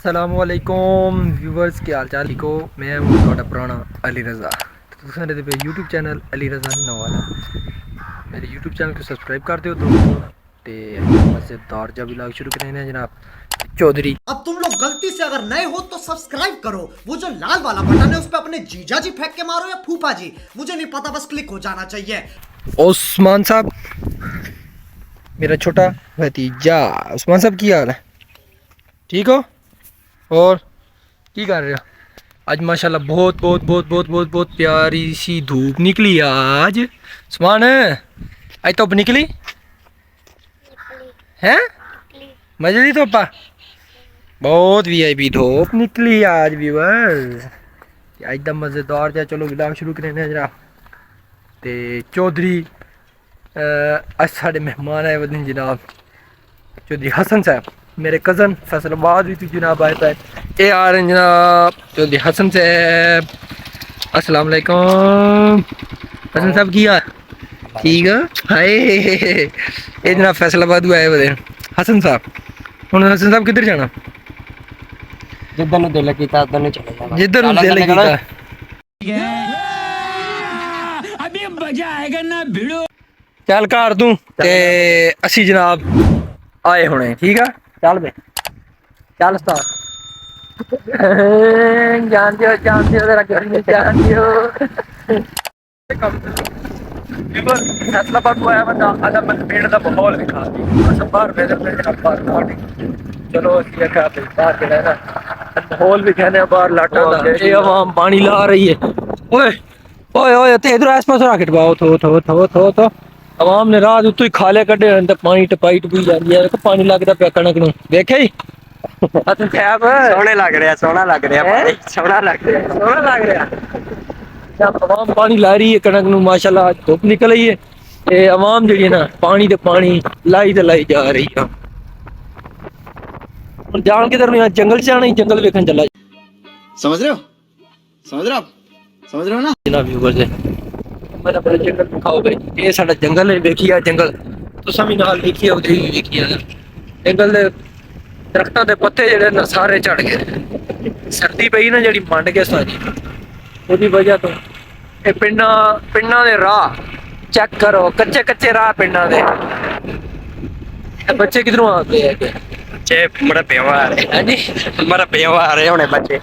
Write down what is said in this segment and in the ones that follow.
असलामुअलैकुम viewers, क्या हाल चाल ठीक हो। मैं हूँ थोड़ा पुराना अली रज़ा। तुम पे यूट्यूब चैनल अली रज़ा नवाला मेरे यूट्यूब चैनल को सब्सक्राइब कर दो तो मज़ेदार जब व्लॉग शुरू करें जनाब चौधरी। अब तुम लोग गलती से अगर नए हो तो सब्सक्राइब करो, वो जो लाल वाला बटन है उस पर अपने जीजा जी फेंक के मारो या फूफा जी, मुझे नहीं पता, बस क्लिक हो जाना चाहिए। उस्मान साहब मेरा छोटा भतीजा। उस्मान साहब की हाल है, ठीक हो? और की कर रहे हो? आज माशाल्लाह बहुत बहुत बहुत बहुत बहुत बहुत प्यारी सी धूप निकली आज। उस्मान आज धुप निकली है, मजे दी धुप्पा बहुत वीआईपी धूप निकली आज व्यूअर। आज दा मजेदार जा चलो व्लॉग शुरू करने जरा। ते चौधरी आज साढ़े मेहमान आए हुए जनाब चौधरी हसन साहब, मेरे कज़न फैसलाबाद भी जनाब आए थे। ये आ रहे हैं जनाब चौधरी हसन साहब। अस्सलाम वालेकुम हसन साहब, की हाल? ठीक है हाय। ये जनाब फैसलाबाद आए हुए हसन साहब। हुन हसन साहब किधर जाना? जिधर नु दिल कीता उधर नु चले जाना। जिधर नु दिल कीता। अभी मजा आएगा ना भिड़ो। चल घर तू ते असी जनाब आए होने, ठीक है चल बे चल उस्ताद। जानते हो जरा गर्मी जानते हो। फैसलाबाद को आया बंदा आधा मन पेड़ का माहौल दिखा दी बाहर वेदर पे जनाब बाहर चलो असली क्या बाहर के ना माहौल भी कहने बाहर लाटा ये आवाम पानी ला रही है। ओए ओए ओए ते इधर आसपास राकेट पाओ थो थो थो थो थो आवाम ने रात उतो ही खाले कड्डे अंदर पानी टपाई टपी जाती है। पानी लगदा पिया कणक नूं देखे ही तू खैब सोहने लग रहा सोहना लग रहा पानी सोहना लग रहा सोहना लग रहा जब आवाम पानी ला रही है कणक नूं माशाल्लाह धुप निकल आई है। ते आवाम जेड़ी है ना पानी ते पानी लाई ते लाई जा रही है। हुण जान किधर नूं जंगल च जाना ही जंगल वेखन चला समझ रहे हो, समझ रहे हो, आप समझ रहे हो ना जनाब व्यूअर्स है। मेरा बड़ा जंगल दिखाओ भाई, ये साडा जंगल है देखिए जंगल तुसां भी नाल देखिए उधर भी देखिए जंगल दे दरख्तां दे पत्ते जेड़े ना सारे झड़ गए। सर्दी पई ना जेड़ी मंड गए सारी ਉਹਦੀ वजह तो ये पिंडां दे राह चेक करो कच्चे कच्चे राह पिंडां दे। बच्चे किधरों आते हैं? बच्चे बड़ा बेवार है हां जी बड़ा बेवार है होने बच्चे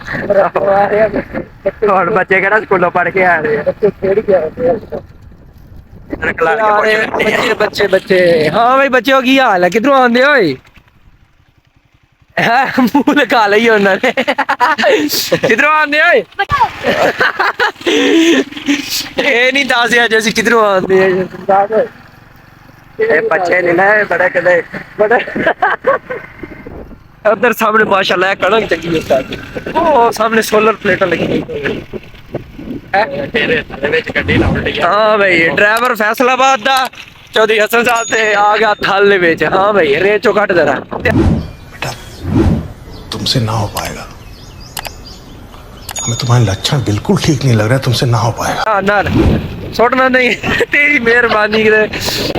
और बच्चे केड़ा स्कूलों पढ़ के आ रहे हैं बच्चे खेल के आते हैं बच्चे बच्चे बच्चे। हाँ भाई बच्चों की हाल है, किधरों आंदे होए? मुंह लगा लिया उन्होंने। किधरों आंदे होए? ये नहीं दस जैसे किधरों आंदे बच्चे नहीं ना बड़े कदे बड़े उधर सामने माशाल्लाह कणक चंगी है। वो सामने सोलर प्लेटां लगी हुई। हाँ भाई ड्राइवर फैसलाबाद दा चौधरी हसन साहब से आ गया थल विच। हाँ भाई रेचो कट जरा बेटा तुमसे ना हो पाएगा, हमें तुम्हारे लक्षण बिल्कुल ठीक नहीं लग रहा है, तुमसे ना हो पाएगा। हाँ ना सुटना नहीं तेरी मेहरबानी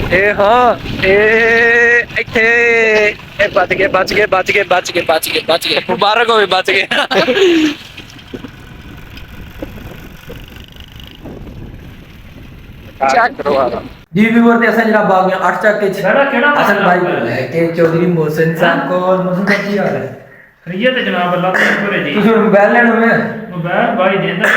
ए हाँ ए इत्थे ए बच गए बच गए बच गए बच गए बच गए बच गए मुबारक हो बच गए। जी व्यूअर ते असा जनाब आ गए 8 चक्के हसन भाई को लेके चौधरी मोहसिन साहब को। और मोहसिन साहब की हाल है? खैरियत है जनाब, अल्लाह का शुक्र है जी। ਤੁਸੀਂ ਮੋਬਾਈਲ ਲੈਣ ਮੈਂ मोबाइल भाई देंदा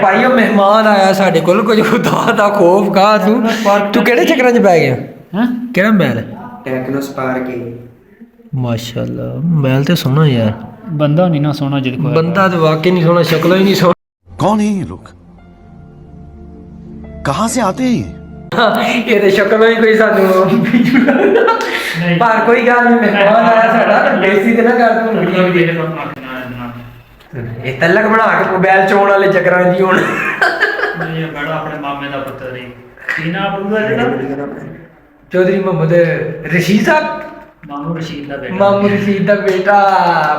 ਭਾਈਓ ਮਹਿਮਾਨ ਆਇਆ ਸਾਡੇ ਕੋਲ ਕੁਝ ਖੁਦਾ ਦਾ ਖੌਫ ਖਾ ਤੂੰ ਕਿਹੜੇ ਚੱਕਰਾਂ 'ਚ ਪੈ ਗਿਆ? हां ਕਿਹੜਾ ਮੋਬਾਈਲ? टेक्नो स्पार्क माशाल्लाह मोबाइल तो सोना यार, बंदा नहीं ना सोना जिद को बंदा तो वाकई नहीं सोना, शक्ल ही नहीं सोना। कौन है ये लोग, कहाँ से आते हैं ये तो शक्ल ही कोई सानू नहीं पर कोई गल नहीं, मेहमान आया साडा बेइज्जती ते ना कर तू। वीडियो भी देख जनाब ये तलक बना के मोबाइल चोण वाले चक्करां दी हुण ये बड़ा अपने मामे दा पुੱਤਰ है सीना पूरा जेड़ा चौधरी मोहम्मद रशीद साहब मामू रशीद दा बेटा मामू रशीद दा बेटा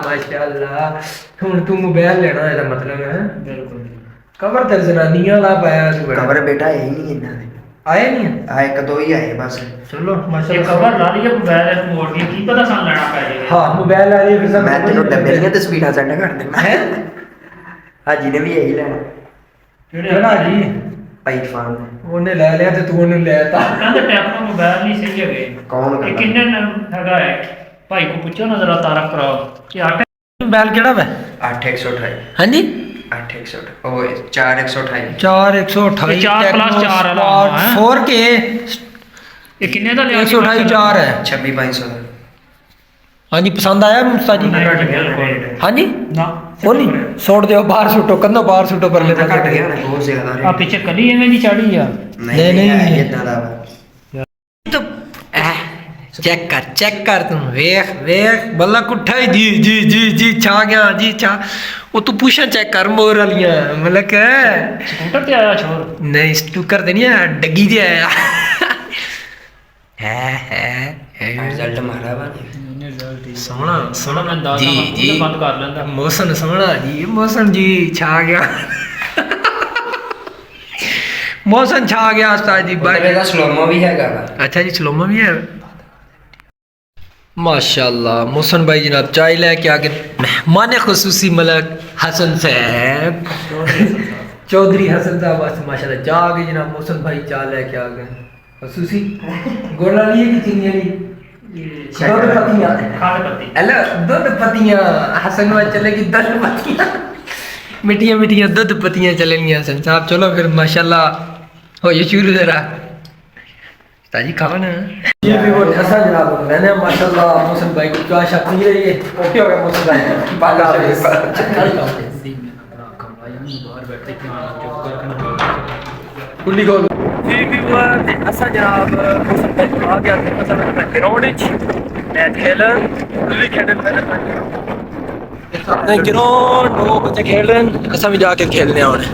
माशाल्लाह। हुण तू मोबाइल लेना ਇਹਦਾ मतलब है बिल्कुल कवर ते जनानियां ला पाया तू बड़ा खबर बेटा है ही नहीं इन्ना दे ਆਏ ਨਹੀਂ ਹੈ? ਆ ਇੱਕ ਦੋ ਹੀ ਆਏ ਬਸ। ਚਲੋ ਇਹ ਮਾਸ਼ਾਅੱਲਾ ਖਬਰ ਲਾ ਲਈ ਮੋਬਾਈਲ ਮੋੜ ਦੀ ਕੀ ਪਤਾ ਸਾਨੂੰ ਲੈਣਾ ਪੈ ਜਾਏ। ਹਾਂ ਮੋਬਾਈਲ ਆ ਰਹੀ ਫਿਰ ਮੈਂ ਤੈਨੂੰ ਡੱਬੇ ਦੀਆਂ ਤਸਵੀਰਾਂ ਸੈਂਡ ਕਰ ਦਿੰਦਾ। ਹੈ ਹਾਜੀ ਨੇ ਵੀ ਇਹੀ ਲੈਣਾ। ਕਿਹੜਾ ਜੀ ਆਈਫੋਨ। ਉਹਨੇ ਲੈ ਲਿਆ ਤੇ ਤੂੰ ਉਹਨੂੰ ਲੈ ਤਾ ਕਹਿੰਦੇ ਟੈਕਨੋ ਮੋਬਾਈਲ ਨਹੀਂ ਸਹੀ ਹੈਗੇ। ਕੌਣ ਇਹ ਕਹਿੰਦਾ? ਕਿੰਨੇ ਹੈਗਾ ਹੈ ਭਾਈ ਕੋ ਪੁੱਛੋ ਨਾ ਜ਼ਰਾ ਤਾਰਫ ਕਰਾਓ ਕਿ 8 ਮੋਬਾਈਲ ਕਿਹੜਾ ਵਾ 8128। ਹਾਂਜੀ 8128 ਓਏ 4128। 4128 ਚਾਰ plus ਚਾਰ ਵਾਲਾ ਹੈ। 4K ਇਹ ਕਿੰਨੇ ਦਾ ਲਿਆ 128 4 ਹੈ 26500 ਦਾ। ਹਾਂਜੀ ਪਸੰਦ ਆਇਆ ਮੁਸਤਾ ਜੀ ਘੱਟ ਗਿਆ ਰੇਟ। ਹਾਂਜੀ ਨਾ ਉਹ ਨਹੀਂ ਛੋੜ ਦਿਓ ਬਾਹਰ ਸੁੱਟੋ ਕੰਧੋਂ ਬਾਹਰ ਸੁੱਟੋ ਪਰਲੇ ਤਾਂ ਪਾਸੇ ਘਟ ਗਿਆ ਨਾ ਬਹੁਤ ਜ਼ਿਆਦਾ ਆ ਰੇਟ। ਪਿੱਛੇ ਕਲੀ ਐਵੇਂ ਦੀ ਚੜੀ ਆ। ਨਹੀਂ। ਇਦਾਂ ਦਾ ਵਾ। चेक कर तुम वेख बल्ला कुट्ठा ही जी छा गया जी छा वो तू पूछा चेक कर मोर वालियां मतलब ਸਕੂਟਰ ਤੇ ਆਇਆ ਛੋਰ। नहीं स्टूकर ते नहीं है डग्गी ते आया है ਰਿਜ਼ਲਟ ਮਾਰਾ ਵਾ। सोहना ਸੋਣਾ ਮੈਂ ਅੰਦਾਜ਼ਾ जी जी ਬੰਦ ਕਰ ਲੈਂਦਾ। मौसम सोहना जी मौसम जी छा गया मौसम छा गया उस्ताद जी ਬਾਈ भाई ਦਾ ਸਲੋਮੋ ਵੀ ਹੈਗਾ ਵਾ। अच्छा जी स्लोमा भी है माशाल्लाह मोहसन भाई जनाब चाय लेके आगे मेहमान खुसूसी मलक हसन साहब चौधरी हसन साहब वास्ते माशाल्लाह जा के जनाब मोहसन भाई चाय लेके आ गए खुसूसी गोला लिए कि चीनी ली दूध पत्तियां ਖਾਲ ਪੱਤੀ हेलो दूध पत्तियां हसन भाई चलेगी दूध पत्तियां मिठियां मिठियां दूध पत्तियां चलेंगी हसन साहब चलो फिर माशाल्लाह हो ये शुरू जरा ताजी खाओ ना ये भी वो ऐसा जनाब मैंने माशाल्लाह मोहसन भाई को क्या शक नहीं रही है ओके हो गया मोहसन भाई बाला कुल्ली गोल जी भी वो ऐसा जनाब मोहसन भाई को आ गया असा मैं ग्राउंड में मैच खेलन कुल्ली खेलन मैंने ग्राउंड 9 बजे खेल रहे हैं असा भी जाके खेलने आने